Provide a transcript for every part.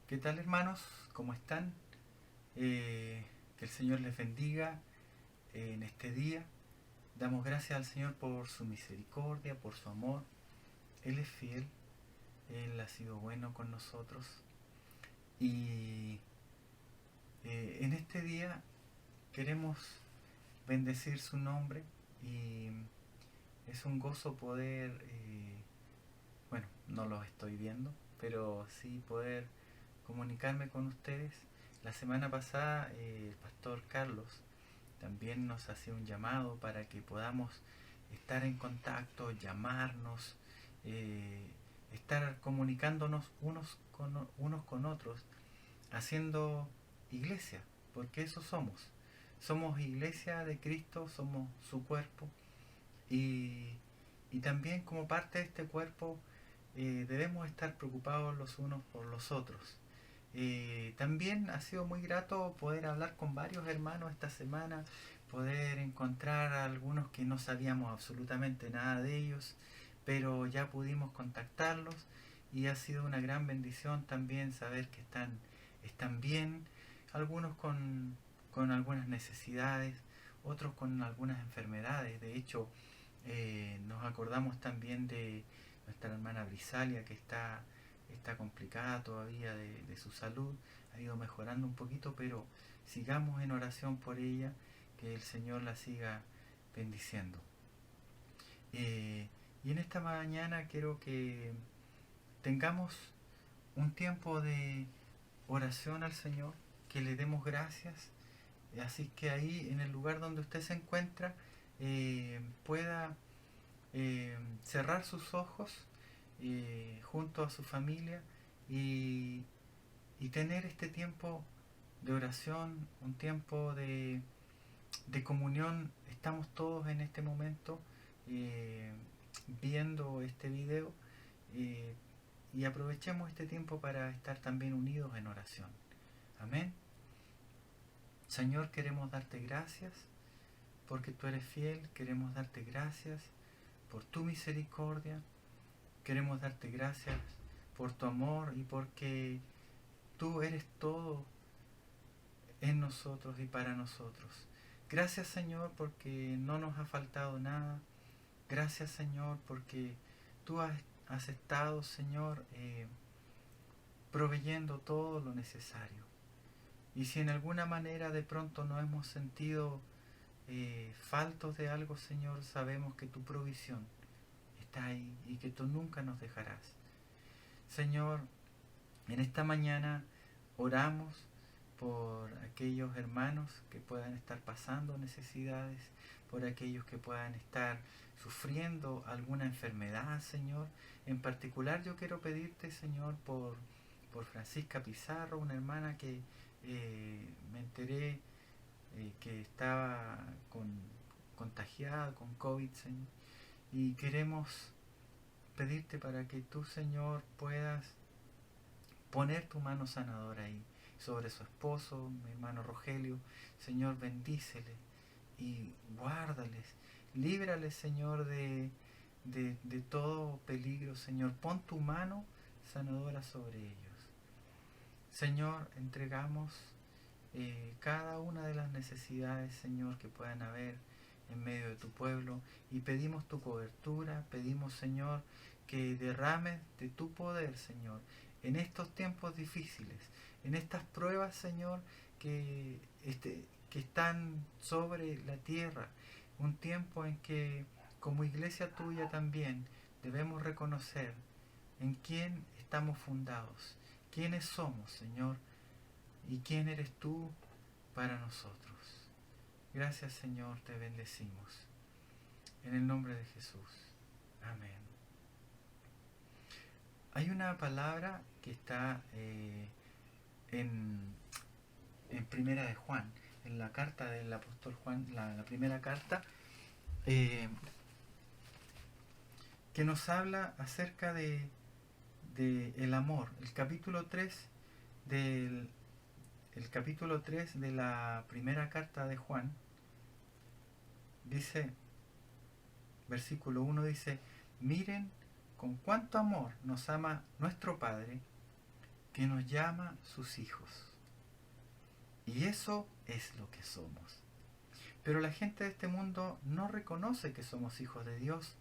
¿Qué tal, hermanos? ¿Cómo están? Que el Señor les bendiga en este día. Damos gracias al Señor por su misericordia, por su amor. Él es fiel, Él ha sido bueno con nosotros. Y en este día queremos bendecir su nombre y es un gozo poder, bueno, no los estoy viendo, pero sí poder comunicarme con ustedes. La semana pasada el pastor Carlos también nos hacía un llamado para que podamos estar en contacto, llamarnos, eh, estar comunicándonos unos con otros, haciendo iglesia, porque eso somos. Somos iglesia de Cristo, somos su cuerpo y, y también como parte de este cuerpo debemos estar preocupados los unos por los otros. También ha sido muy grato poder hablar con varios hermanos esta semana, poder encontrar a algunos que no sabíamos absolutamente nada de ellos, pero ya pudimos contactarlos y ha sido una gran bendición también saber que están bien, algunos con algunas necesidades, otros con algunas enfermedades. De hecho, nos acordamos también de nuestra hermana Brisalia que está complicada todavía de su salud, ha ido mejorando un poquito, pero sigamos en oración por ella, que el Señor la siga bendiciendo. Eh, y en esta mañana quiero que tengamos un tiempo de oración al Señor, que le demos gracias. Así que ahí en el lugar donde usted se encuentra pueda cerrar sus ojos junto a su familia y, y tener este tiempo de oración, un tiempo de comunión. Estamos todos en este momento eh, viendo este video eh, y aprovechemos este tiempo para estar también unidos en oración. Amén. Señor, queremos darte gracias porque tú eres fiel, queremos darte gracias por tu misericordia, queremos darte gracias por tu amor y porque tú eres todo en nosotros y para nosotros. Gracias, Señor, porque no nos ha faltado nada. Gracias, Señor, porque tú has estado, Señor, proveyendo todo lo necesario. Y si en alguna manera de pronto nos hemos sentido faltos de algo, Señor, sabemos que tu provisión está ahí y que tú nunca nos dejarás. Señor, en esta mañana oramos por aquellos hermanos que puedan estar pasando necesidades, por aquellos que puedan estar sufriendo alguna enfermedad, Señor. En particular yo quiero pedirte, Señor, por Francisca Pizarro, una hermana que me enteré que estaba contagiada con COVID, Señor. Y queremos pedirte para que tú, Señor, puedas poner tu mano sanadora ahí sobre su esposo, mi hermano Rogelio. Señor, bendícele y guárdales, líbrales, Señor, de todo peligro. Señor, pon tu mano sanadora sobre ellos. Señor, entregamos cada una de las necesidades, Señor, que puedan haber en medio de tu pueblo y pedimos tu cobertura, pedimos, Señor, que derrames de tu poder, Señor, en estos tiempos difíciles, en estas pruebas, Señor, que, que están sobre la tierra, un tiempo en que como iglesia tuya también debemos reconocer en quién estamos fundados, quiénes somos, Señor, y quién eres tú para nosotros. Gracias, Señor, te bendecimos. En el nombre de Jesús. Amén. Hay una palabra que está en Primera de Juan, en la carta del apóstol Juan, la primera carta, eh, que nos habla acerca de el amor. El capítulo 3 de la primera carta de Juan dice, versículo 1 dice, miren con cuánto amor nos ama nuestro Padre, que nos llama sus hijos. Y eso es lo que somos. Pero la gente de este mundo no reconoce que somos hijos de Dios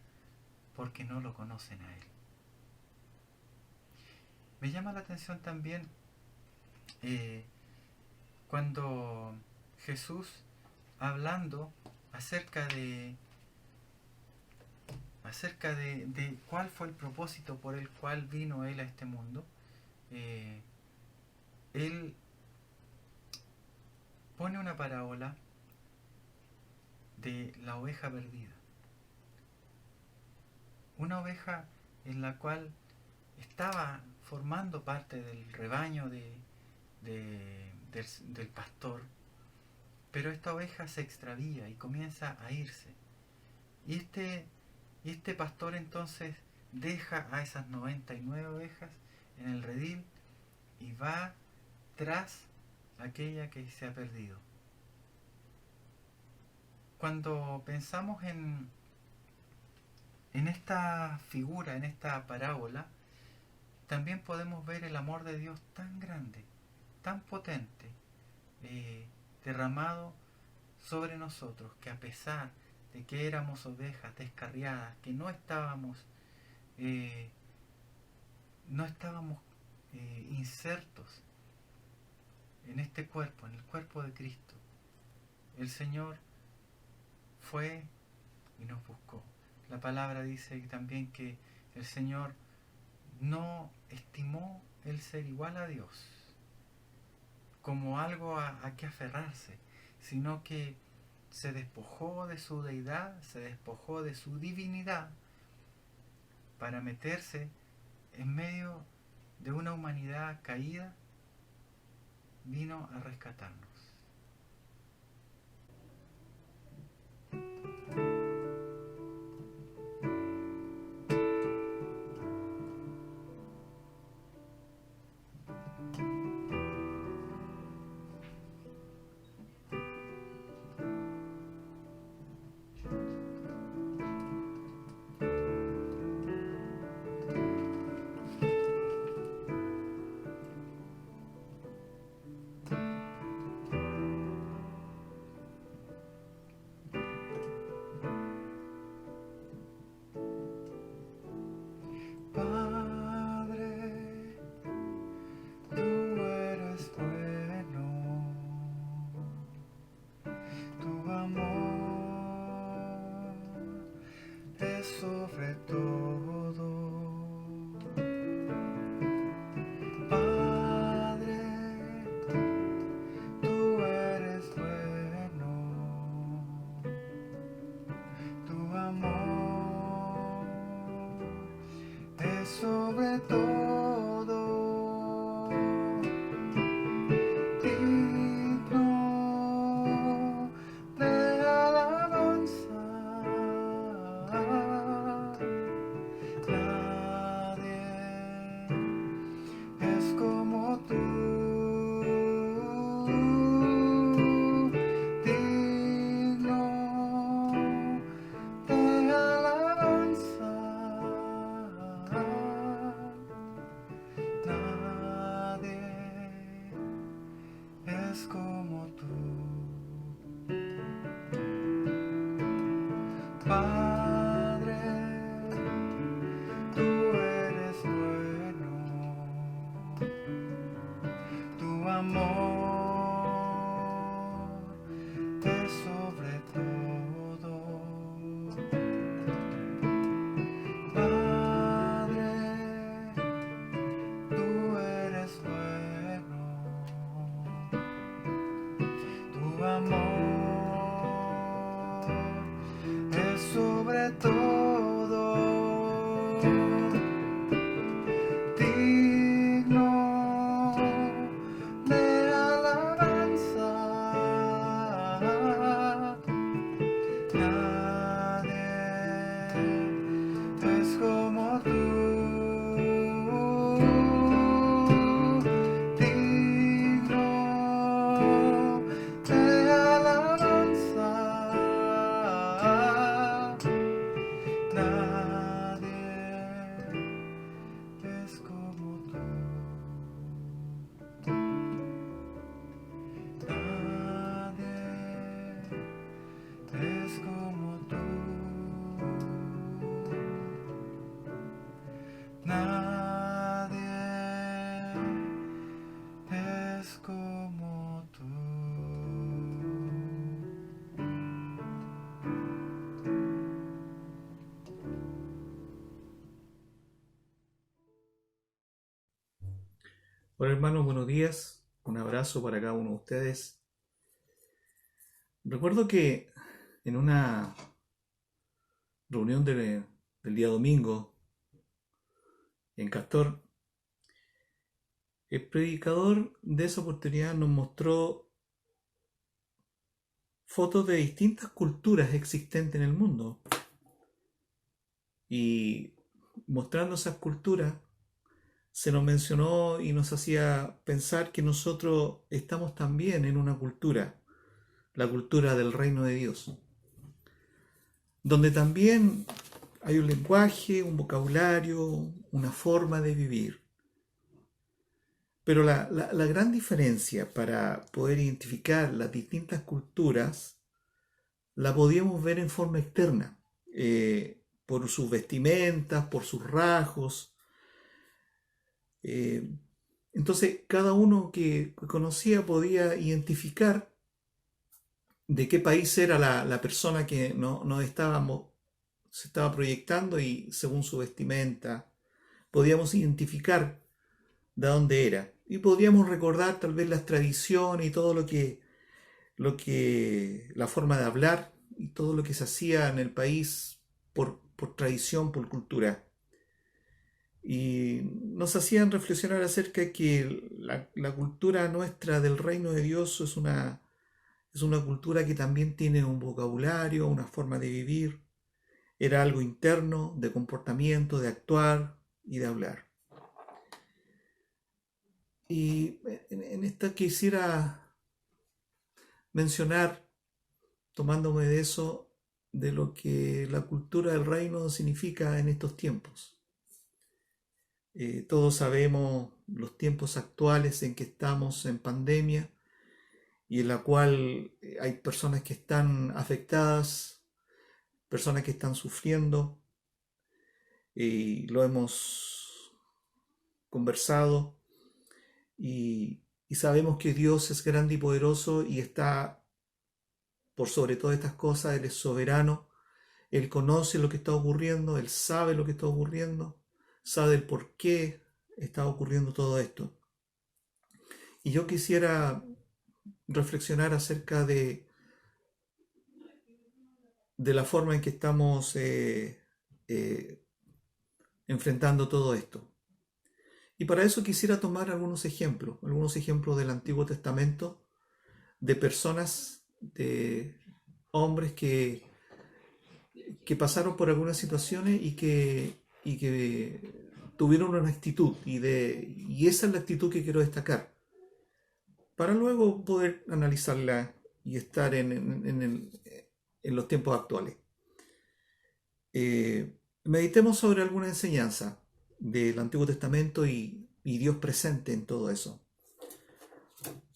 porque no lo conocen a Él. Me llama la atención también cuando Jesús, hablando acerca de cuál fue el propósito por el cual vino Él a este mundo, Él pone una parábola de la oveja perdida. Una oveja en la cual estaba formando parte del rebaño del pastor, pero esta oveja se extravía y comienza a irse. Y este pastor entonces deja a esas 99 ovejas en el redil y va tras aquella que se ha perdido. Cuando pensamos en esta figura, en esta parábola, también podemos ver el amor de Dios tan grande, tan potente, derramado sobre nosotros, que a pesar de que éramos ovejas descarriadas, que no estábamos insertos en este cuerpo, en el cuerpo de Cristo, el Señor fue y nos buscó. La palabra dice también que el Señor no estimó el ser igual a Dios como algo a que aferrarse, sino que se despojó de su deidad, se despojó de su divinidad para meterse en medio de una humanidad caída, vino a rescatarnos. Sobre todo, Padre, tú eres bueno, tu amor es sobre todo digno de alabanza. Como tú, Padre, tú eres bueno, tu amor es sobre todo. Padre, tú eres bueno, tu amor es sobre todo digno de alabanza. Hola hermanos, buenos días. Un abrazo para cada uno de ustedes. Recuerdo que en una reunión del día domingo en Castor, el predicador de esa oportunidad nos mostró fotos de distintas culturas existentes en el mundo. Y mostrando esas culturas, se nos mencionó y nos hacía pensar que nosotros estamos también en una cultura, la cultura del reino de Dios, donde también hay un lenguaje, un vocabulario, una forma de vivir. Pero la gran diferencia para poder identificar las distintas culturas la podíamos ver en forma externa, por sus vestimentas, por sus rasgos. Eh, entonces, cada uno que conocía podía identificar de qué país era la persona que nos estábamos, se estaba proyectando y según su vestimenta podíamos identificar de dónde era. Y podíamos recordar tal vez las tradiciones y todo la forma de hablar y todo lo que se hacía en el país por tradición, por cultura. Y nos hacían reflexionar acerca de que la cultura nuestra del reino de Dios es una cultura que también tiene un vocabulario, una forma de vivir. Era algo interno, de comportamiento, de actuar y de hablar. Y en esta quisiera mencionar, tomándome de eso, de lo que la cultura del reino significa en estos tiempos. Todos sabemos los tiempos actuales en que estamos en pandemia y en la cual hay personas que están afectadas, personas que están sufriendo, y lo hemos conversado y sabemos que Dios es grande y poderoso y está por sobre todas estas cosas. Él es soberano, Él conoce lo que está ocurriendo, Él sabe lo que está ocurriendo, sabe el por qué está ocurriendo todo esto. Y yo quisiera reflexionar acerca de la forma en que estamos eh, enfrentando todo esto. Y para eso quisiera tomar algunos ejemplos del Antiguo Testamento, de personas, de hombres que pasaron por algunas situaciones y que tuvieron una actitud, y esa es la actitud que quiero destacar, para luego poder analizarla y estar en los tiempos actuales. Meditemos sobre alguna enseñanza del Antiguo Testamento y Dios presente en todo eso.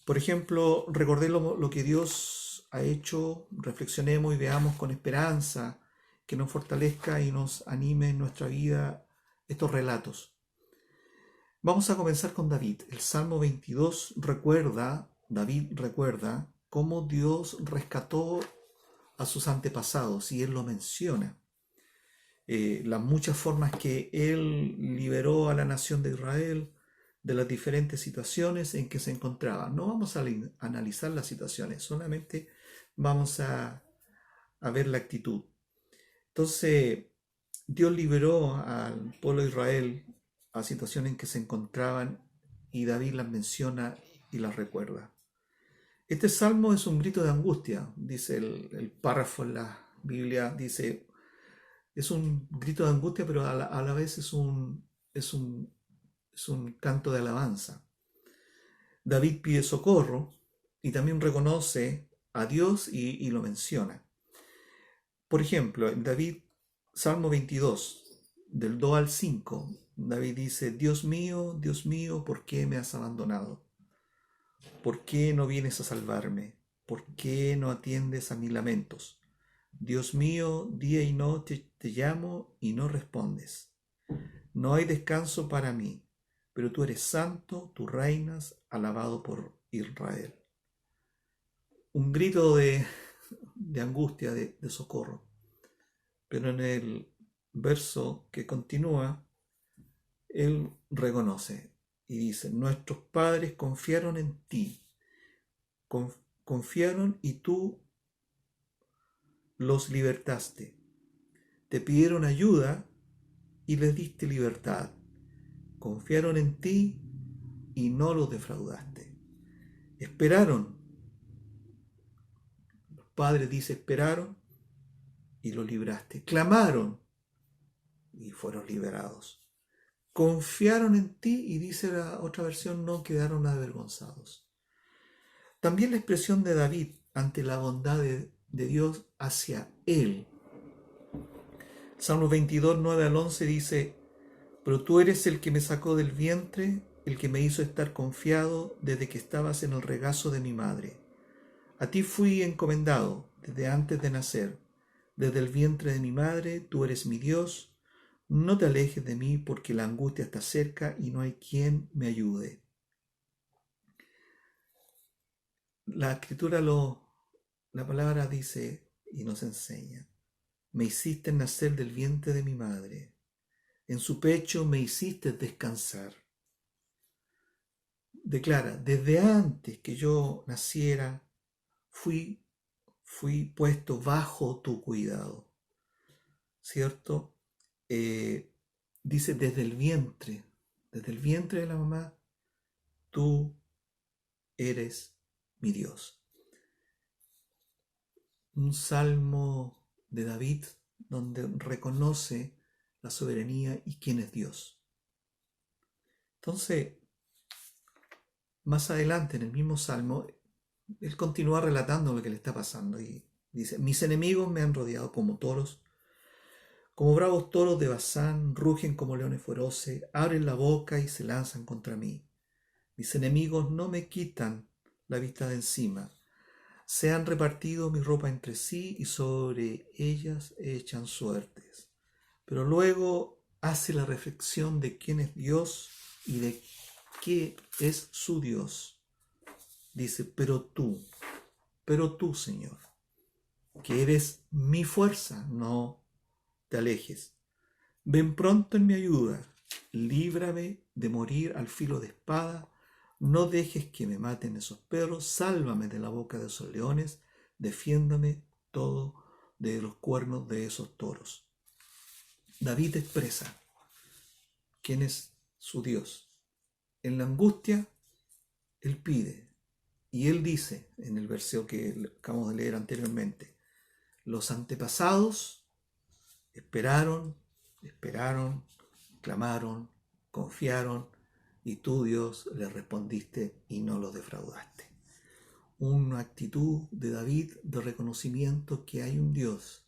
Por ejemplo, recordemos lo que Dios ha hecho, reflexionemos y veamos con esperanza, que nos fortalezca y nos anime en nuestra vida estos relatos. Vamos a comenzar con David. El Salmo 22 David recuerda cómo Dios rescató a sus antepasados y él lo menciona. Las muchas formas que él liberó a la nación de Israel de las diferentes situaciones en que se encontraba. No vamos a analizar las situaciones, solamente vamos a ver la actitud. Entonces, Dios liberó al pueblo de Israel a situaciones en que se encontraban y David las menciona y las recuerda. Este salmo es un grito de angustia, dice el párrafo en la Biblia, dice, es un grito de angustia, pero a la vez es un canto de alabanza. David pide socorro y también reconoce a Dios y lo menciona. Por ejemplo, en David, Salmo 22, del 2 al 5, David dice, Dios mío, ¿por qué me has abandonado? ¿Por qué no vienes a salvarme? ¿Por qué no atiendes a mis lamentos? Dios mío, día y noche te llamo y no respondes. No hay descanso para mí, pero tú eres santo, tú reinas, alabado por Israel. Un grito de angustia, de socorro. Pero en el verso que continúa, él reconoce y dice, nuestros padres confiaron en ti, confiaron y tú los libertaste. Te pidieron ayuda y les diste libertad. Confiaron en ti y no los defraudaste. Esperaron. Los padres, dice, esperaron y los libraste. Clamaron y fueron liberados. Confiaron en ti y dice la otra versión, no quedaron avergonzados. También la expresión de David ante la bondad de Dios hacia él. Salmo 22, 9 al 11 dice, pero tú eres el que me sacó del vientre, el que me hizo estar confiado desde que estabas en el regazo de mi madre. A ti fui encomendado desde antes de nacer. Desde el vientre de mi madre, tú eres mi Dios. No te alejes de mí porque la angustia está cerca y no hay quien me ayude. La escritura, la palabra dice y nos enseña, me hiciste nacer del vientre de mi madre. En su pecho me hiciste descansar. Declara, desde antes que yo naciera, fui puesto bajo tu cuidado. ¿Cierto? Dice, desde el vientre de la mamá, tú eres mi Dios. Un salmo de David donde reconoce la soberanía y quién es Dios. Entonces, más adelante en el mismo salmo, él continúa relatando lo que le está pasando y dice, mis enemigos me han rodeado como toros, como bravos toros de Basán, rugen como leones feroces, abren la boca y se lanzan contra mí. Mis enemigos no me quitan la vista de encima. Se han repartido mi ropa entre sí y sobre ellas echan suertes. Pero luego hace la reflexión de quién es Dios y de qué es su Dios. Dice, pero tú, Señor, que eres mi fuerza, no te alejes. Ven pronto en mi ayuda, líbrame de morir al filo de espada, no dejes que me maten esos perros, sálvame de la boca de esos leones, defiéndame todo de los cuernos de esos toros. David expresa quién es su Dios. En la angustia, él pide, y él dice en el versículo que acabamos de leer anteriormente, los antepasados esperaron, clamaron, confiaron, y tú, Dios, les respondiste y no los defraudaste. Una actitud de David de reconocimiento que hay un Dios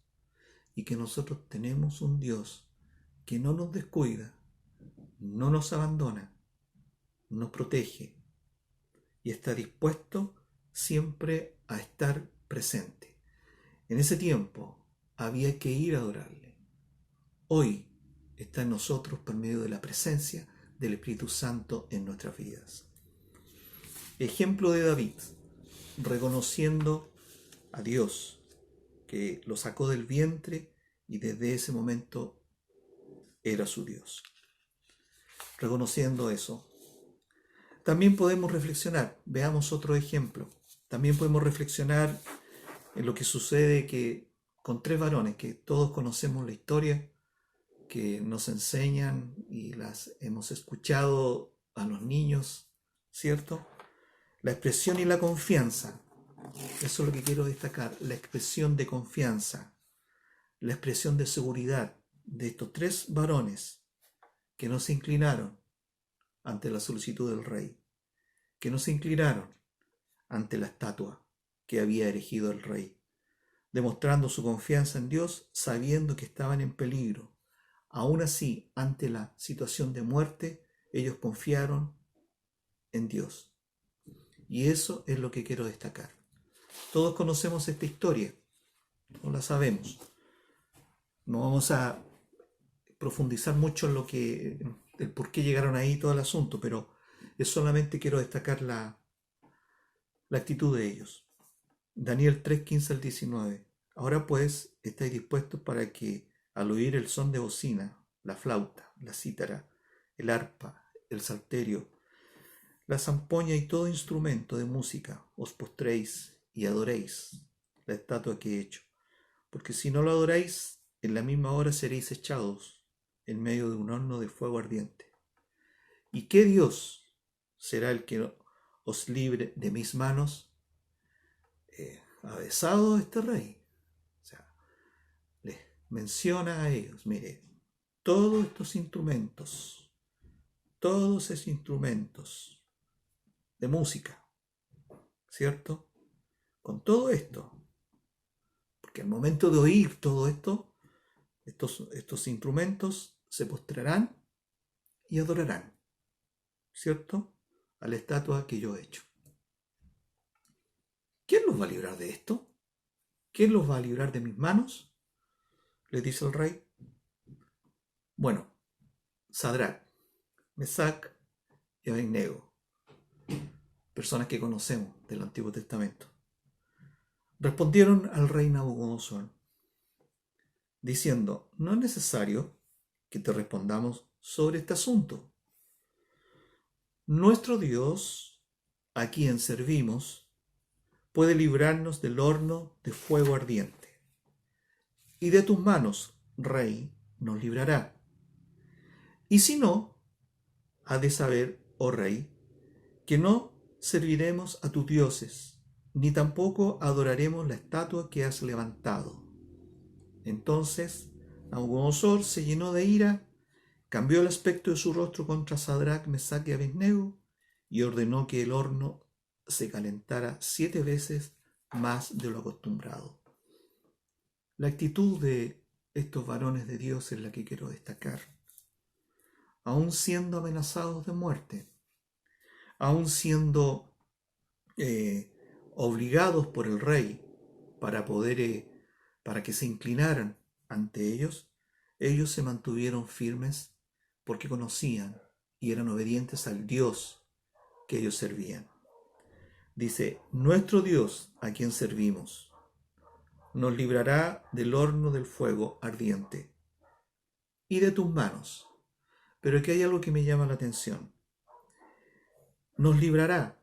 y que nosotros tenemos un Dios que no nos descuida, no nos abandona, nos protege y está dispuesto siempre a estar presente. En ese tiempo había que ir a adorarle. Hoy está en nosotros por medio de la presencia del Espíritu Santo en nuestras vidas. Ejemplo de David, reconociendo a Dios que lo sacó del vientre y desde ese momento era su Dios. Reconociendo eso, también podemos reflexionar, veamos otro ejemplo. También podemos reflexionar en lo que sucede que con tres varones que todos conocemos la historia, que nos enseñan y las hemos escuchado a los niños, ¿cierto? La expresión y la confianza. Eso es lo que quiero destacar, la expresión de confianza, la expresión de seguridad de estos tres varones que no se inclinaron ante la solicitud del rey, que no se inclinaron ante la estatua que había erigido el rey, demostrando su confianza en Dios, sabiendo que estaban en peligro. Aún así, ante la situación de muerte, ellos confiaron en Dios. Y eso es lo que quiero destacar. Todos conocemos esta historia, no la sabemos. No vamos a profundizar mucho en el por qué llegaron ahí todo el asunto, pero solamente quiero destacar la actitud de ellos. Daniel 3, 15 al 19. Ahora pues, estáis dispuestos para que al oír el son de bocina, la flauta, la cítara, el arpa, el salterio la zampoña y todo instrumento de música, os postréis y adoréis la estatua que he hecho. Porque si no lo adoráis, en la misma hora seréis echados en medio de un horno de fuego ardiente. ¿Y qué Dios será el que os libre de mis manos? Avesado este rey. O sea, les menciona a ellos, mire, todos esos instrumentos de música, ¿cierto? Con todo esto, porque al momento de oír todo esto, estos instrumentos se postrarán y adorarán, ¿cierto? A la estatua que yo he hecho. ¿Quién los va a librar de esto? ¿Quién los va a librar de mis manos? Le dice el rey. Bueno, Sadrac, Mesac y Abednego, personas que conocemos del Antiguo Testamento, respondieron al rey Nabucodonosor, diciendo, no es necesario que te respondamos sobre este asunto. Nuestro Dios, a quien servimos, puede librarnos del horno de fuego ardiente. Y de tus manos, rey, nos librará. Y si no, has de saber, oh rey, que no serviremos a tus dioses, ni tampoco adoraremos la estatua que has levantado. Entonces Nabucodonosor se llenó de ira, cambió el aspecto de su rostro contra Sadrac, Mesac y Abednego y ordenó que el horno se calentara 7 veces más de lo acostumbrado. La actitud de estos varones de Dios es la que quiero destacar. Aún siendo amenazados de muerte, aún siendo obligados por el rey para que se inclinaran ante ellos, ellos se mantuvieron firmes porque conocían y eran obedientes al Dios que ellos servían. Dice, nuestro Dios a quien servimos nos librará del horno del fuego ardiente y de tus manos. Pero aquí hay algo que me llama la atención. Nos librará.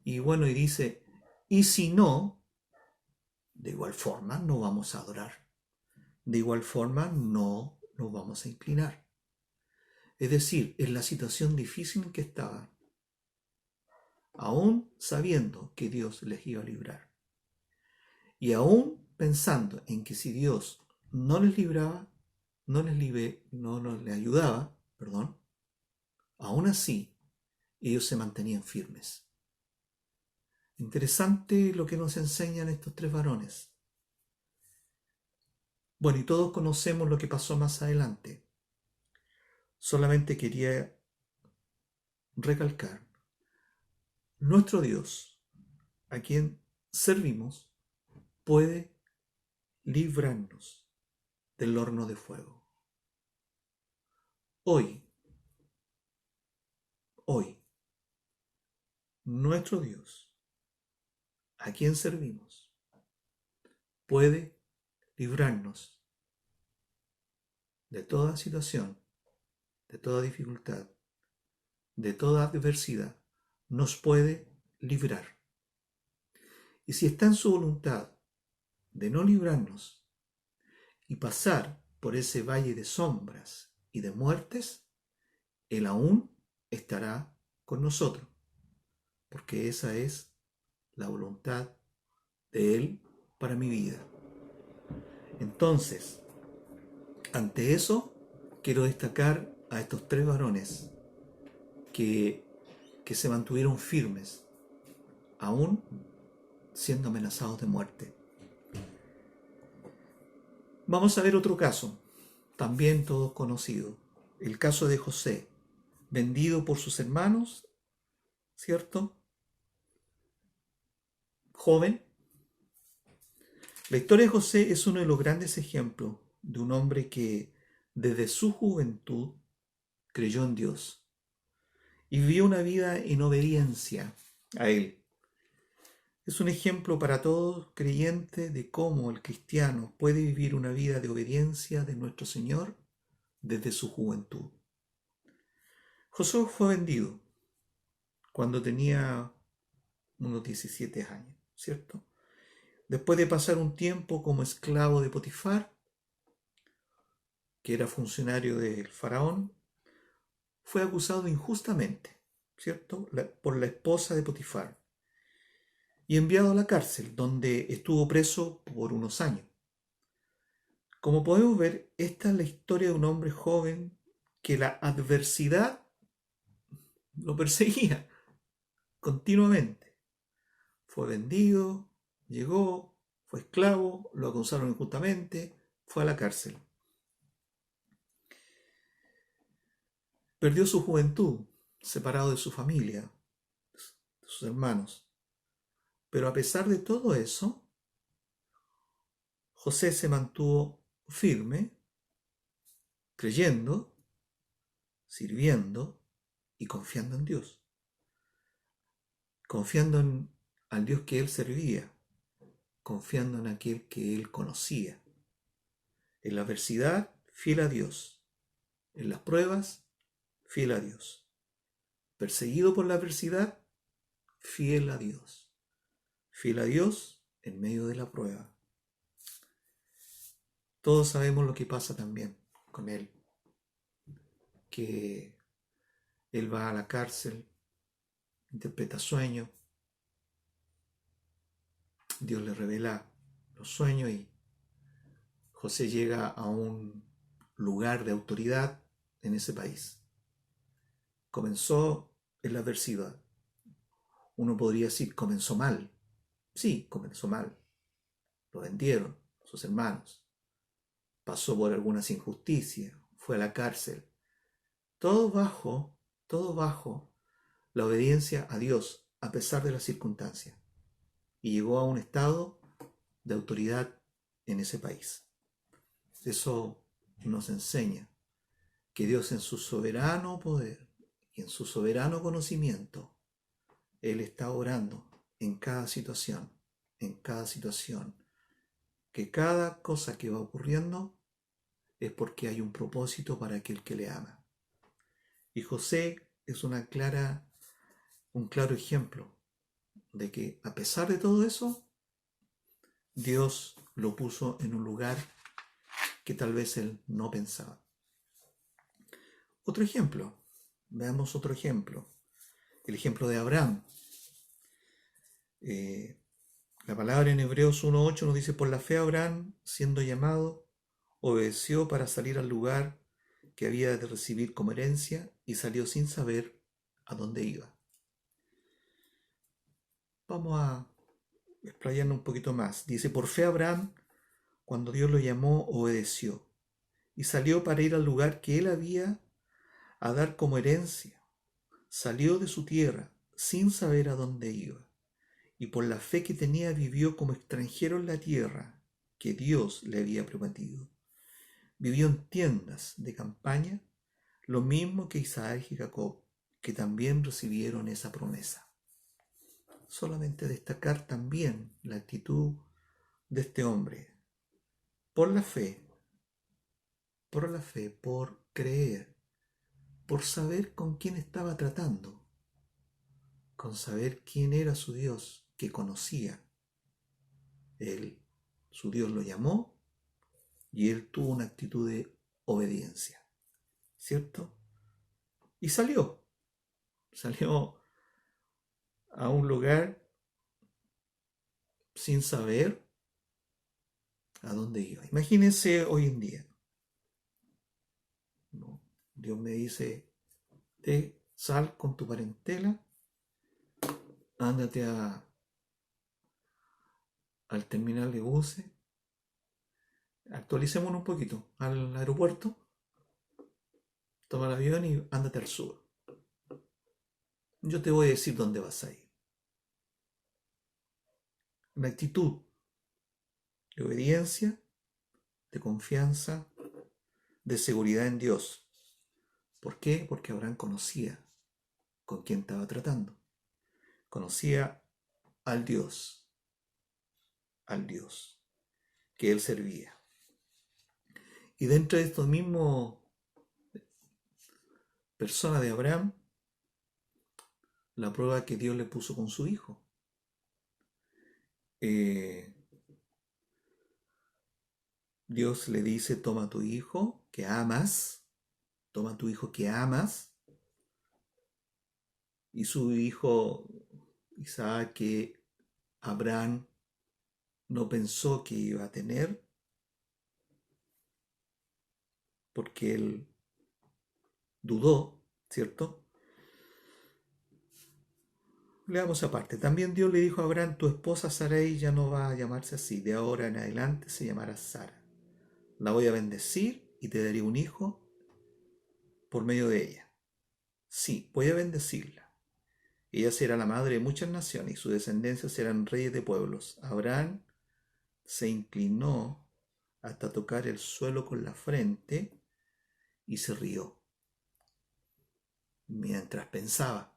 Y bueno, y dice, y si no, de igual forma no vamos a adorar. De igual forma no nos vamos a inclinar. Es decir, en la situación difícil en que estaban, aún sabiendo que Dios les iba a librar, y aún pensando en que si Dios no les libraba, no les ayudaba, aún así ellos se mantenían firmes. Interesante lo que nos enseñan estos 3 varones. Bueno, y todos conocemos lo que pasó más adelante. Solamente quería recalcar, nuestro Dios, a quien servimos, puede librarnos del horno de fuego. Hoy, nuestro Dios, a quien servimos, puede librarnos de toda situación, de toda dificultad, de toda adversidad. Nos puede librar. Y si está en su voluntad de no librarnos y pasar por ese valle de sombras y de muertes, Él aún estará con nosotros, porque esa es la voluntad de Él para mi vida. Entonces, ante eso, quiero destacar a estos 3 varones que se mantuvieron firmes, aún siendo amenazados de muerte. Vamos a ver otro caso, también todos conocido, el caso de José, vendido por sus hermanos, ¿cierto? Joven. La historia de José es uno de los grandes ejemplos de un hombre que desde su juventud creyó en Dios y vivió una vida en obediencia a Él. Es un ejemplo para todos creyentes de cómo el cristiano puede vivir una vida de obediencia de nuestro Señor desde su juventud. Josué fue vendido cuando tenía unos 17 años, ¿cierto? Después de pasar un tiempo como esclavo de Potifar, que era funcionario del faraón, fue acusado injustamente, ¿cierto? Por la esposa de Potifar y enviado a la cárcel, donde estuvo preso por unos años. Como podemos ver, esta es la historia de un hombre joven que la adversidad lo perseguía continuamente. Fue vendido, llegó, fue esclavo, lo acusaron injustamente, fue a la cárcel. Perdió su juventud, separado de su familia, de sus hermanos. Pero a pesar de todo eso, José se mantuvo firme, creyendo, sirviendo y confiando en Dios. Confiando al Dios que él servía, confiando en aquel que él conocía. En la adversidad, fiel a Dios. En las pruebas, fiel a Dios. Perseguido por la adversidad, fiel a Dios. Fiel a Dios en medio de la prueba. Todos sabemos lo que pasa también con él. Que él va a la cárcel, interpreta sueños, Dios le revela los sueños y José llega a un lugar de autoridad en ese país. Comenzó en la adversidad. Uno podría decir, comenzó mal. Sí, comenzó mal. Lo vendieron sus hermanos. Pasó por algunas injusticias, fue a la cárcel. Todo bajo la obediencia a Dios, a pesar de las circunstancias. Y llegó a un estado de autoridad en ese país. Eso nos enseña que Dios en su soberano poder y en su soberano conocimiento, Él está orando en cada situación, que cada cosa que va ocurriendo es porque hay un propósito para aquel que le ama. Y José es un claro ejemplo de que a pesar de todo eso, Dios lo puso en un lugar que tal vez él no pensaba. Otro ejemplo, veamos otro ejemplo, el ejemplo de Abraham. La palabra en Hebreos 1:8 nos dice, por la fe Abraham, siendo llamado, obedeció para salir al lugar que había de recibir como herencia y salió sin saber a dónde iba. Vamos a explayarnos un poquito más. Dice, por fe Abraham, cuando Dios lo llamó, obedeció y salió para ir al lugar que él había a dar como herencia. Salió de su tierra sin saber a dónde iba. Y por la fe que tenía vivió como extranjero en la tierra que Dios le había prometido. Vivió en tiendas de campaña, lo mismo que Isaac y Jacob, que también recibieron esa promesa. Solamente destacar también la actitud de este hombre. Por la fe, por creer, por saber con quién estaba tratando, con saber quién era su Dios que conocía. Su Dios lo llamó y él tuvo una actitud de obediencia, ¿cierto? Y salió a un lugar sin saber a dónde iba. Imagínense hoy en día, ¿no? Dios me dice, sal con tu parentela, ándate al terminal de buses, actualicémonos un poquito, al aeropuerto, toma el avión y ándate al sur. Yo te voy a decir dónde vas a ir. Una actitud de obediencia, de confianza, de seguridad en Dios. ¿Por qué? Porque Abraham conocía con quién estaba tratando. Conocía al Dios que él servía. Y dentro de esto mismo persona de Abraham la prueba que Dios le puso con su hijo. Dios le dice, toma tu hijo que amas, y su hijo Isaac, que Abraham no pensó que iba a tener, porque él dudó, ¿cierto? Leamos aparte. También Dios le dijo a Abraham, tu esposa Sarai ya no va a llamarse así, de ahora en adelante se llamará Sara. La voy a bendecir y te daré un hijo por medio de ella. Sí, voy a bendecirla. Ella será la madre de muchas naciones y su descendencia serán reyes de pueblos. Abraham se inclinó hasta tocar el suelo con la frente y se rió, mientras pensaba,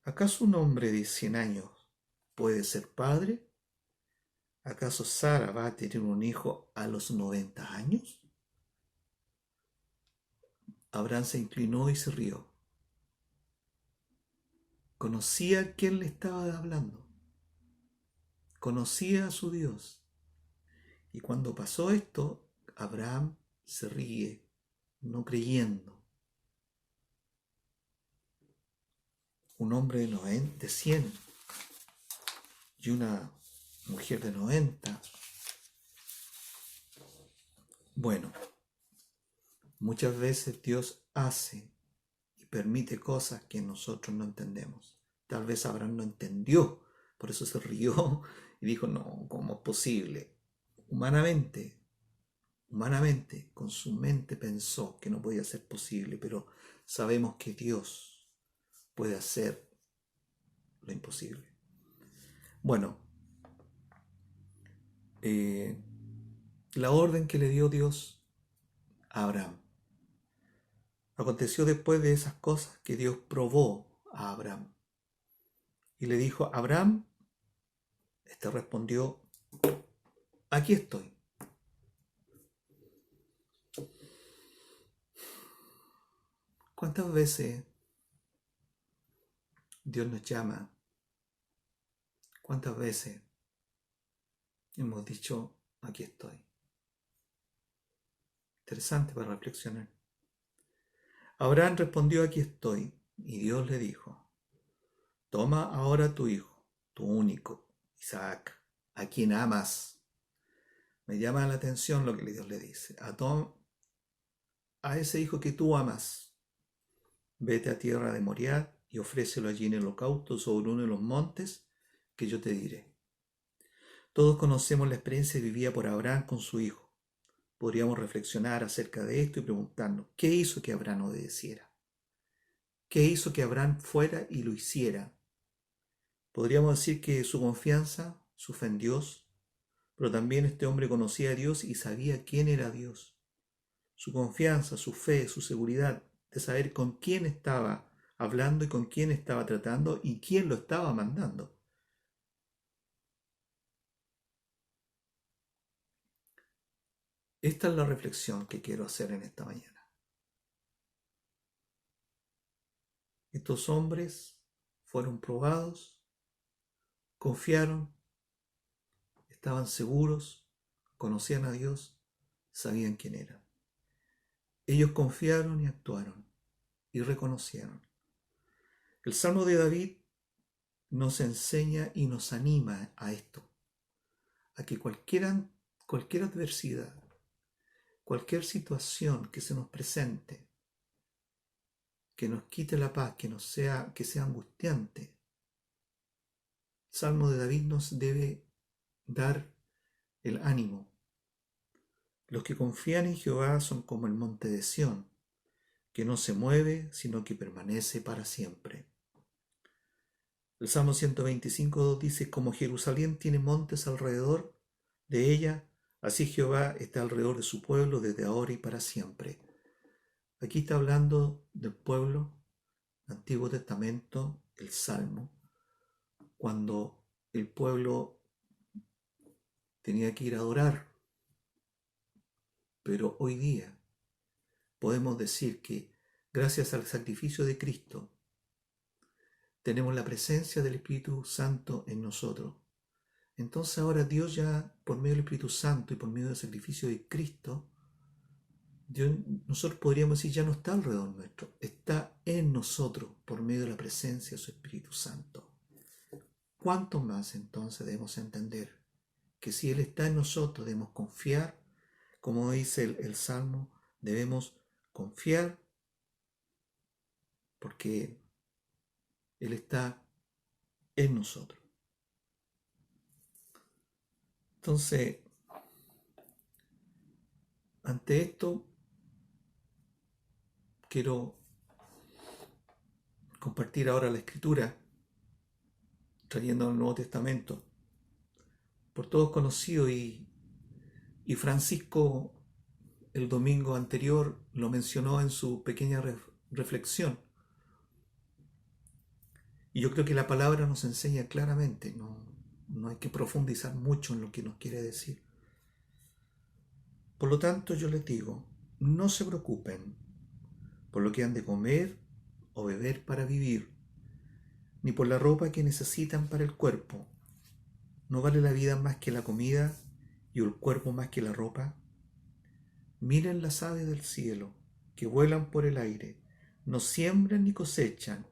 ¿acaso un hombre de 100 años puede ser padre? ¿Acaso Sara va a tener un hijo a los 90 años? Abraham se inclinó y se rió. Conocía quién le estaba hablando. Conocía a su Dios. Y cuando pasó esto, Abraham se ríe, no creyendo. Un hombre de 100 y una mujer de 90. Bueno, muchas veces Dios hace y permite cosas que nosotros no entendemos. Tal vez Abraham no entendió, por eso se rió y dijo, no, ¿cómo es posible? Humanamente, con su mente pensó que no podía ser posible, pero sabemos que Dios puede hacer lo imposible. Bueno, la orden que le dio Dios a Abraham. Aconteció después de esas cosas que Dios probó a Abraham. Y le dijo, Abraham, este respondió, aquí estoy. ¿Cuántas veces Dios nos llama? ¿Cuántas veces hemos dicho, aquí estoy? Interesante para reflexionar. Abraham respondió, aquí estoy. Y Dios le dijo, toma ahora tu hijo, tu único, Isaac, a quien amas. Me llama la atención lo que Dios le dice. A ese hijo que tú amas, vete a tierra de Moriah y ofrécelo allí en el holocausto sobre uno de los montes que yo te diré. Todos conocemos la experiencia vivida por Abraham con su hijo. Podríamos reflexionar acerca de esto y preguntarnos, ¿qué hizo que Abraham obedeciera? ¿Qué hizo que Abraham fuera y lo hiciera? Podríamos decir que su confianza, su fe en Dios, pero también este hombre conocía a Dios y sabía quién era Dios. Su confianza, su fe, su seguridad de saber con quién estaba hablando y con quién estaba tratando y quién lo estaba mandando. Esta es la reflexión que quiero hacer en esta mañana. Estos hombres fueron probados, confiaron, estaban seguros, conocían a Dios, sabían quién era. Ellos confiaron y actuaron y reconocieron. El Salmo de David nos enseña y nos anima a esto, a que cualquier adversidad, cualquier situación que se nos presente, que nos quite la paz, que sea angustiante, el Salmo de David nos debe dar el ánimo. Los que confían en Jehová son como el monte de Sión, que no se mueve, sino que permanece para siempre. El Salmo 125 dice, como Jerusalén tiene montes alrededor de ella, así Jehová está alrededor de su pueblo desde ahora y para siempre. Aquí está hablando del pueblo, Antiguo Testamento, el Salmo, cuando el pueblo tenía que ir a adorar. Pero hoy día podemos decir que gracias al sacrificio de Cristo, tenemos la presencia del Espíritu Santo en nosotros. Entonces ahora Dios ya, por medio del Espíritu Santo y por medio del sacrificio de Cristo, nosotros podríamos decir, ya no está alrededor nuestro, está en nosotros por medio de la presencia de su Espíritu Santo. ¿Cuánto más entonces debemos entender que si Él está en nosotros debemos confiar, como dice el Salmo, debemos confiar porque Él está en nosotros? Entonces, ante esto, quiero compartir ahora la Escritura, trayendo al Nuevo Testamento, por todos conocido, y Francisco el domingo anterior lo mencionó en su pequeña reflexión. Y yo creo que la palabra nos enseña claramente, no hay que profundizar mucho en lo que nos quiere decir. Por lo tanto, yo les digo, no se preocupen por lo que han de comer o beber para vivir, ni por la ropa que necesitan para el cuerpo. ¿No vale la vida más que la comida y el cuerpo más que la ropa? Miren las aves del cielo, que vuelan por el aire, no siembran ni cosechan,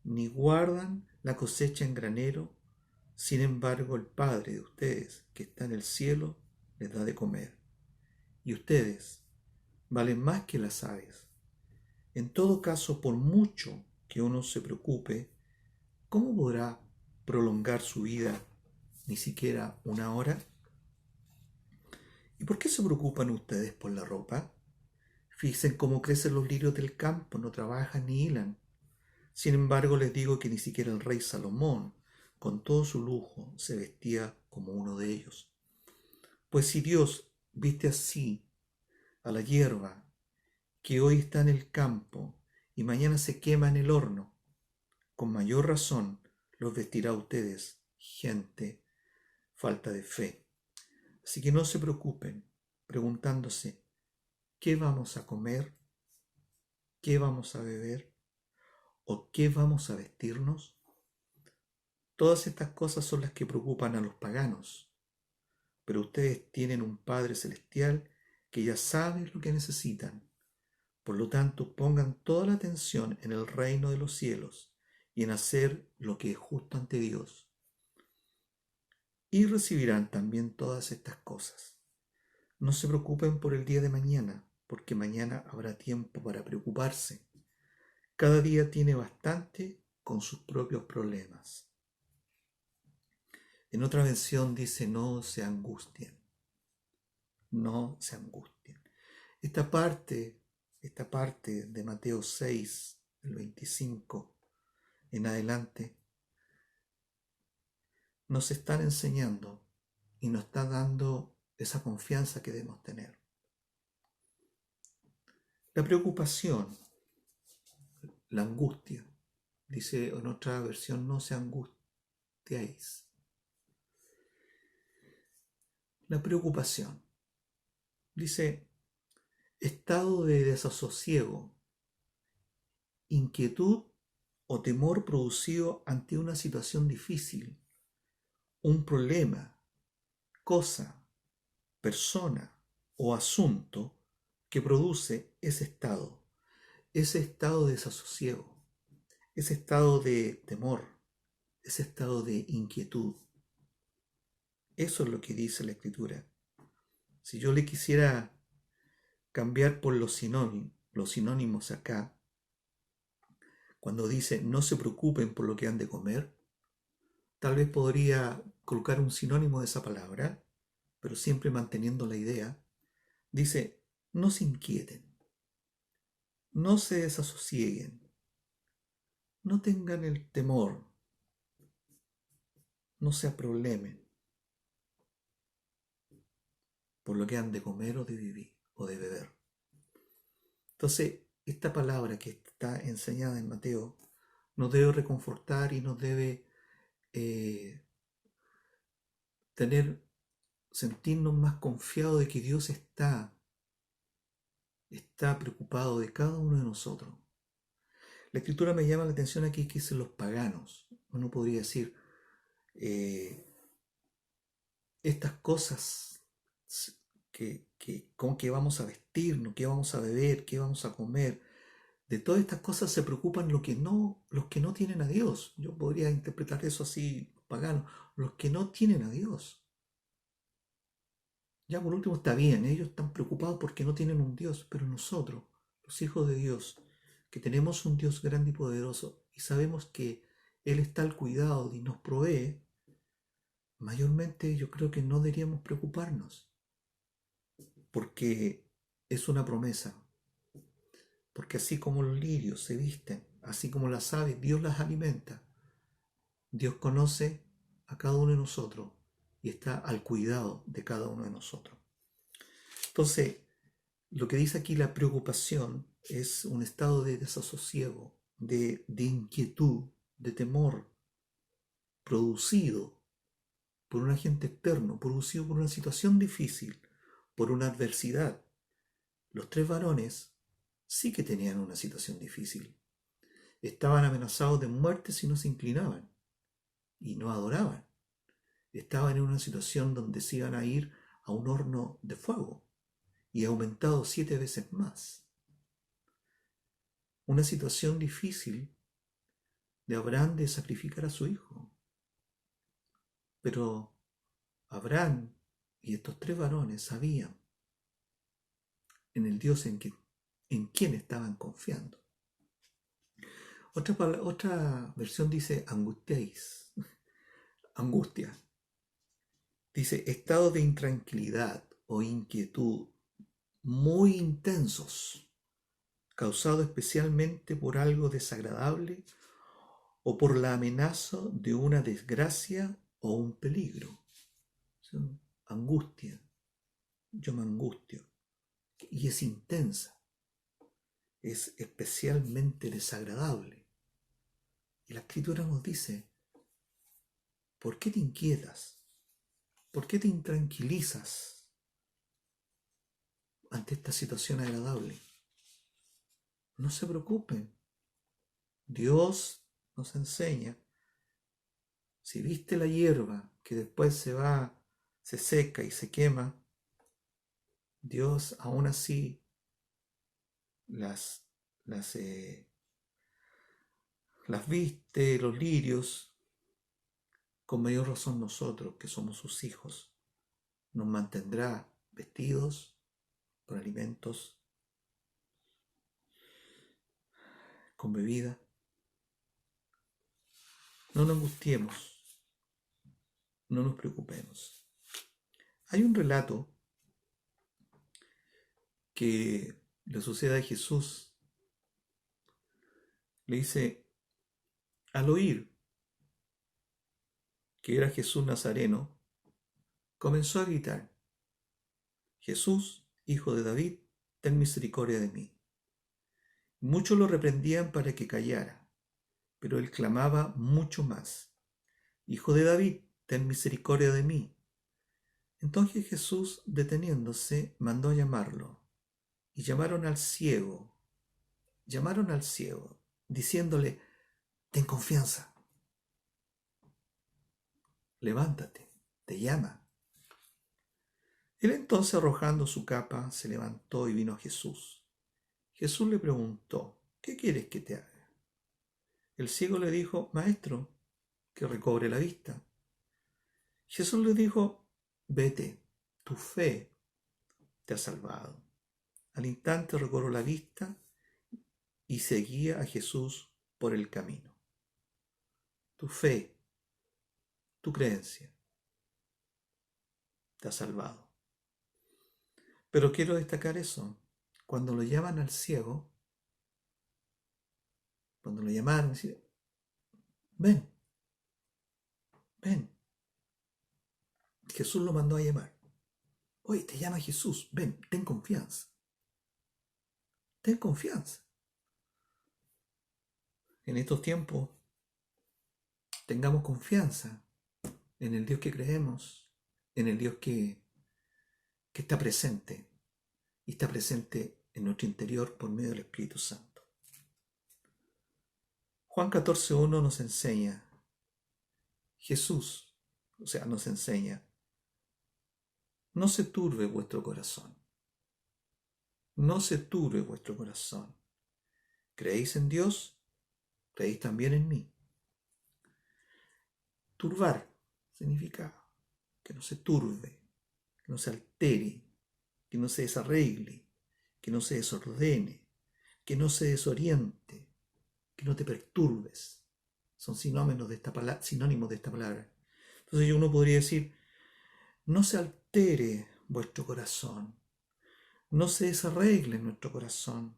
ni guardan la cosecha en granero. Sin embargo, el Padre de ustedes, que está en el cielo, les da de comer. Y ustedes valen más que las aves. En todo caso, por mucho que uno se preocupe, ¿cómo podrá prolongar su vida ni siquiera una hora? ¿Y por qué se preocupan ustedes por la ropa? Fíjense cómo crecen los lirios del campo, no trabajan ni hilan. Sin embargo, les digo que ni siquiera el rey Salomón, con todo su lujo, se vestía como uno de ellos. Pues si Dios viste así a la hierba, que hoy está en el campo y mañana se quema en el horno, con mayor razón los vestirá a ustedes, gente falta de fe. Así que no se preocupen preguntándose, ¿qué vamos a comer? ¿Qué vamos a beber? ¿O qué vamos a vestirnos? Todas estas cosas son las que preocupan a los paganos, pero ustedes tienen un Padre Celestial que ya sabe lo que necesitan. Por lo tanto, pongan toda la atención en el reino de los cielos y en hacer lo que es justo ante Dios. Y recibirán también todas estas cosas. No se preocupen por el día de mañana, porque mañana habrá tiempo para preocuparse. Cada día tiene bastante con sus propios problemas. En otra versión dice, no se angustien. No se angustien. Esta parte de Mateo 6, el 25 en adelante, nos están enseñando y nos está dando esa confianza que debemos tener. La preocupación, la angustia, dice en otra versión, no se angustiéis. La preocupación, dice, estado de desasosiego, inquietud o temor producido ante una situación difícil, un problema, cosa, persona o asunto que produce ese estado de desasosiego, ese estado de temor, ese estado de inquietud. Eso es lo que dice la Escritura. Si yo le quisiera cambiar por los sinónimos acá, cuando dice no se preocupen por lo que han de comer, tal vez podría colocar un sinónimo de esa palabra, pero siempre manteniendo la idea. Dice, no se inquieten, no se desasosieguen, no tengan el temor, no se aproblemen por lo que han de comer o de vivir o de beber. Entonces, esta palabra que está enseñada en Mateo nos debe reconfortar y nos debe sentirnos más confiados de que Dios está preocupado de cada uno de nosotros. La Escritura me llama la atención aquí que dicen los paganos. Uno podría decir, estas cosas con que vamos a vestirnos, qué vamos a beber, qué vamos a comer, de todas estas cosas se preocupan los que no tienen a Dios. Yo podría interpretar eso así, pagano, los que no tienen a Dios. Ya por último está bien, ellos están preocupados porque no tienen un Dios, pero nosotros, los hijos de Dios, que tenemos un Dios grande y poderoso y sabemos que Él está al cuidado y nos provee, mayormente yo creo que no deberíamos preocuparnos, porque es una promesa, porque así como los lirios se visten, así como las aves, Dios las alimenta, Dios conoce a cada uno de nosotros y está al cuidado de cada uno de nosotros. Entonces, lo que dice aquí la preocupación es un estado de desasosiego, de inquietud, de temor, producido por un agente externo, producido por una situación difícil, por una adversidad. Los tres varones sí que tenían una situación difícil. Estaban amenazados de muerte si no se inclinaban y no adoraban. Estaban en una situación donde se iban a ir a un horno de fuego y aumentado 7 veces más. Una situación difícil de Abraham de sacrificar a su hijo. Pero Abraham y estos tres varones sabían en el Dios en quien estaban confiando. Otra versión dice angustiéis, angustia. Dice estado de intranquilidad o inquietud muy intensos, causado especialmente por algo desagradable o por la amenaza de una desgracia o un peligro. Angustia, yo me angustio, y es intensa, es especialmente desagradable. Y la Escritura nos dice, ¿por qué te inquietas? ¿Por qué te intranquilizas ante esta situación agradable? No se preocupen. Dios nos enseña, si viste la hierba que después se seca y se quema, Dios aún así las viste, los lirios, con mayor razón nosotros, que somos sus hijos, nos mantendrá vestidos, con alimentos, con bebida. No nos angustiemos, no nos preocupemos. Hay un relato que le sucede a Jesús. Le dice, al oír que era Jesús Nazareno, comenzó a gritar, Jesús, hijo de David, ten misericordia de mí. Muchos lo reprendían para que callara, pero él clamaba mucho más, Hijo de David, ten misericordia de mí. Entonces Jesús, deteniéndose, mandó a llamarlo, y llamaron al ciego, diciéndole, ten confianza, levántate, te llama. Él entonces, arrojando su capa, se levantó y vino a Jesús. Jesús le preguntó, ¿qué quieres que te haga? El ciego le dijo, Maestro, que recobre la vista. Jesús le dijo, vete, tu fe te ha salvado. Al instante recobró la vista y seguía a Jesús por el camino. Tu fe, tu creencia, te ha salvado. Pero quiero destacar eso. Cuando lo llaman al ciego, cuando lo llamaron, decían, ven, ven. Jesús lo mandó a llamar. Oye, te llama Jesús, ven, ten confianza. Ten confianza. En estos tiempos, tengamos confianza en el Dios que creemos, en el Dios que está presente y está presente en nuestro interior por medio del Espíritu Santo. Juan 14:1 nos enseña, Jesús, nos enseña, no se turbe vuestro corazón, no se turbe vuestro corazón. ¿Creéis en Dios? Creéis también en mí. Turbar significa que no se turbe, que no se altere, que no se desarregle, que no se desordene, que no se desoriente, que no te perturbes. Son sinónimos de esta palabra. Entonces uno podría decir, no se altere vuestro corazón, no se desarregle nuestro corazón,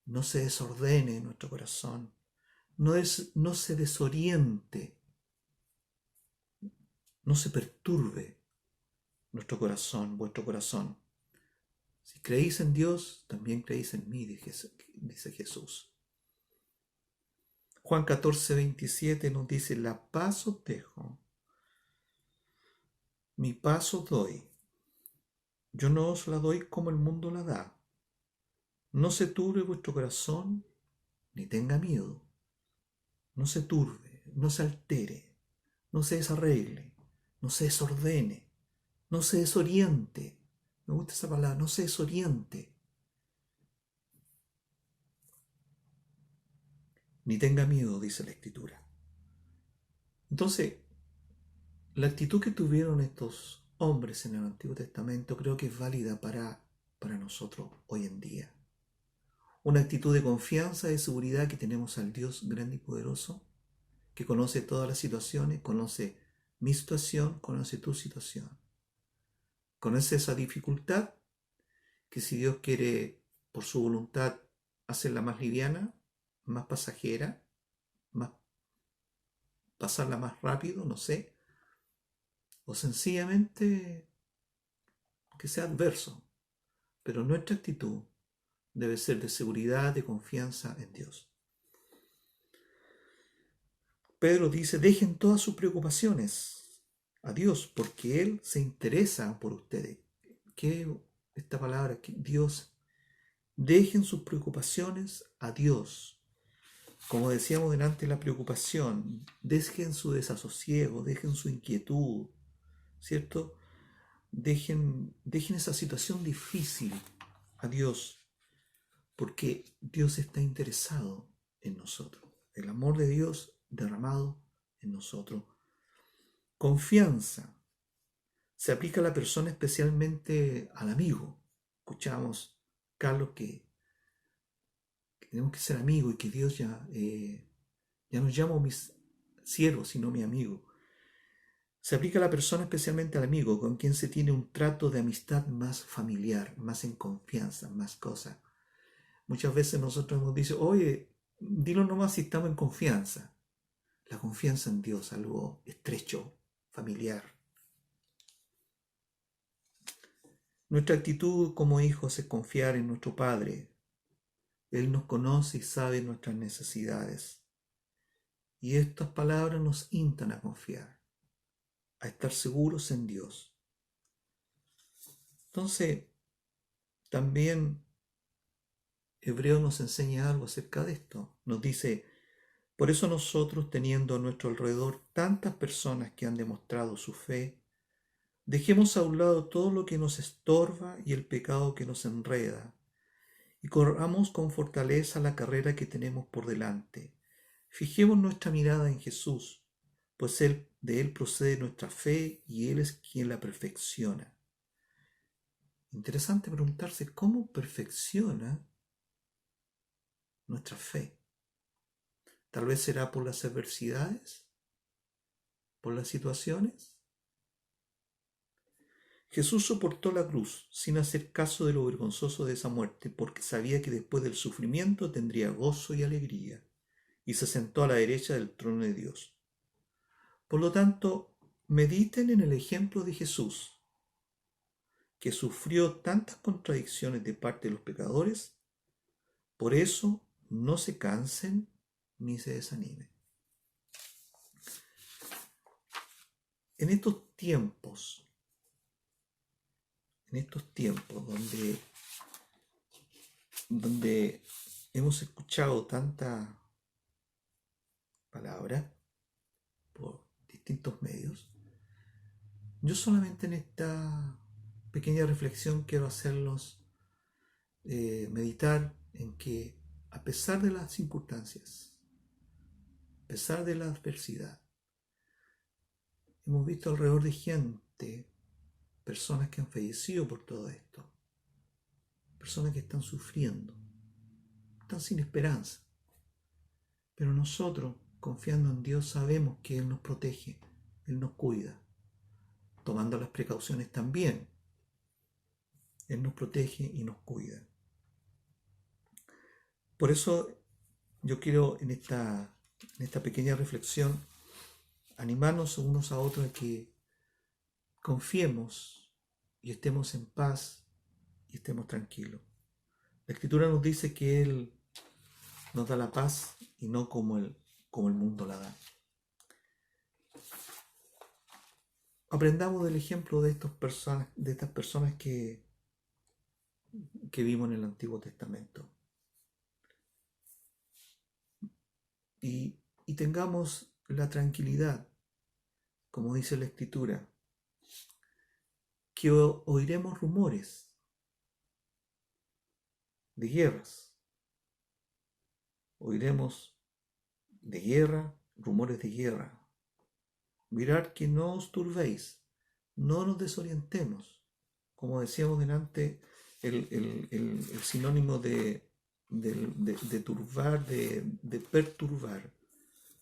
no se desordene nuestro corazón, no se desoriente, no se perturbe nuestro corazón, vuestro corazón. Si creéis en Dios, también creéis en mí, dice Jesús. Juan 14:27 nos dice, la paz os dejo, mi paz os doy. Yo no os la doy como el mundo la da. No se turbe vuestro corazón, ni tenga miedo. No se turbe, no se altere, no se desarregle, no se desordene, no se desoriente. Me gusta esa palabra, no se desoriente. Ni tenga miedo, dice la Escritura. Entonces, la actitud que tuvieron estos hombres en el Antiguo Testamento creo que es válida para nosotros hoy en día. Una actitud de confianza, de seguridad que tenemos al Dios grande y poderoso, que conoce todas las situaciones, conoce mi situación, conoce tu situación. Conoce esa dificultad que si Dios quiere, por su voluntad, hacerla más liviana, más pasajera, pasarla más rápido, no sé, o sencillamente que sea adverso. Pero nuestra actitud debe ser de seguridad, de confianza en Dios. Pedro dice, dejen todas sus preocupaciones a Dios, porque Él se interesa por ustedes. ¿Qué esta palabra? Que Dios, dejen sus preocupaciones a Dios. Como decíamos delante, la preocupación, dejen su desasosiego, dejen su inquietud, ¿cierto? Dejen esa situación difícil a Dios, porque Dios está interesado en nosotros. El amor de Dios derramado en nosotros. Confianza se aplica a la persona, especialmente al amigo. Escuchamos, Carlos, que tenemos que ser amigos y que Dios ya no llamo mis siervos, sino mi amigo. Se aplica a la persona, especialmente al amigo, con quien se tiene un trato de amistad más familiar, más en confianza, más cosas. Muchas veces nosotros nos dicen, oye, dilo nomás si estamos en confianza. La confianza en Dios, algo estrecho, familiar. Nuestra actitud como hijos es confiar en nuestro Padre. Él nos conoce y sabe nuestras necesidades. Y estas palabras nos instan a confiar, a estar seguros en Dios. Entonces, también Hebreo nos enseña algo acerca de esto. Nos dice, por eso nosotros, teniendo a nuestro alrededor tantas personas que han demostrado su fe, dejemos a un lado todo lo que nos estorba y el pecado que nos enreda, y corramos con fortaleza la carrera que tenemos por delante. Fijemos nuestra mirada en Jesús, pues de Él procede nuestra fe y Él es quien la perfecciona. Interesante preguntarse cómo perfecciona nuestra fe. Tal vez será por las adversidades, por las situaciones. Jesús soportó la cruz sin hacer caso de lo vergonzoso de esa muerte, porque sabía que después del sufrimiento tendría gozo y alegría, y se sentó a la derecha del trono de Dios. Por lo tanto, mediten en el ejemplo de Jesús, que sufrió tantas contradicciones de parte de los pecadores. Por eso, no se cansen ni se desanimen. En estos tiempos donde hemos escuchado palabra por distintos medios. Yo solamente en esta pequeña reflexión quiero hacerlos meditar en que a pesar de las circunstancias, a pesar de la adversidad, hemos visto alrededor de gente, personas que han fallecido por todo esto, personas que están sufriendo, están sin esperanza. Pero nosotros, confiando en Dios, sabemos que Él nos protege, Él nos cuida, tomando las precauciones también. Él nos protege y nos cuida. Por eso yo quiero en esta pequeña reflexión animarnos unos a otros a que confiemos y estemos en paz y estemos tranquilos. La Escritura nos dice que Él nos da la paz y no como el mundo la da. Aprendamos del ejemplo de estas personas que vimos en el Antiguo Testamento. Y tengamos la tranquilidad, como dice la Escritura, que oiremos rumores de guerras. Oiremos de guerra, rumores de guerra. Mirad que no os turbéis, no nos desorientemos. Como decíamos delante, el sinónimo de turbar, de perturbar,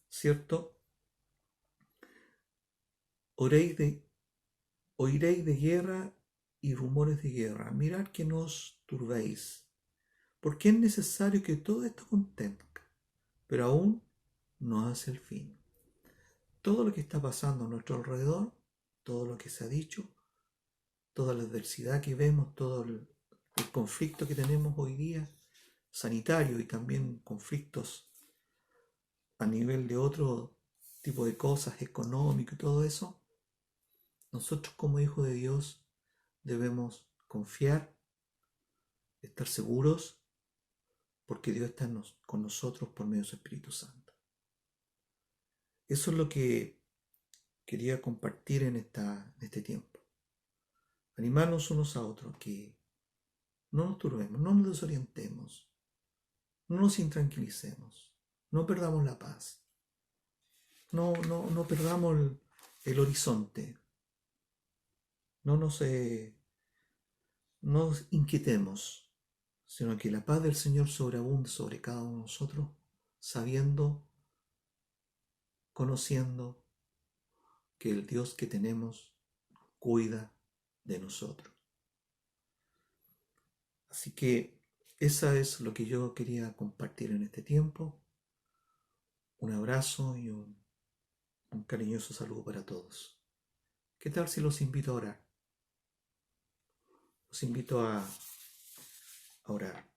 ¿cierto? Oiréis de guerra y rumores de guerra. Mirad que no os turbéis, porque es necesario que todo esto acontezca, pero aún no hace el fin. Todo lo que está pasando a nuestro alrededor, todo lo que se ha dicho, toda la adversidad que vemos, todo el conflicto que tenemos hoy día, sanitario, y también conflictos a nivel de otro tipo de cosas, económico y todo eso, nosotros como hijos de Dios debemos confiar, estar seguros, porque Dios está con nosotros por medio de su Espíritu Santo. Eso es lo que quería compartir en este tiempo. Animarnos unos a otros, que no nos turbemos, no nos desorientemos, no nos intranquilicemos, no perdamos la paz, no perdamos el horizonte, no nos inquietemos, sino que la paz del Señor sobreabunde sobre cada uno de nosotros, sabiendo, conociendo que el Dios que tenemos cuida de nosotros. Así que esa es lo que yo quería compartir en este tiempo. Un abrazo y un cariñoso saludo para todos. ¿Qué tal si los invito a orar? Los invito a orar.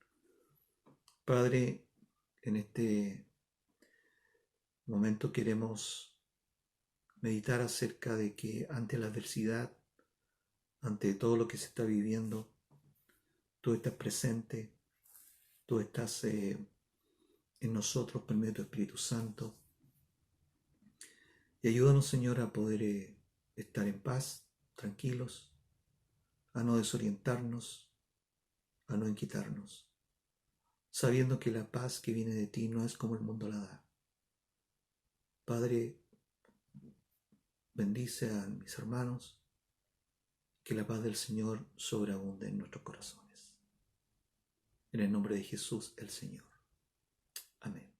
Padre, en este momento queremos meditar acerca de que ante la adversidad, ante todo lo que se está viviendo, tú estás presente, tú estás en nosotros por medio de tu Espíritu Santo. Y ayúdanos, Señor, a poder estar en paz, tranquilos, a no desorientarnos, a no inquietarnos, sabiendo que la paz que viene de ti no es como el mundo la da. Padre, bendice a mis hermanos, que la paz del Señor sobreabunde en nuestros corazones. En el nombre de Jesús el Señor. Amén.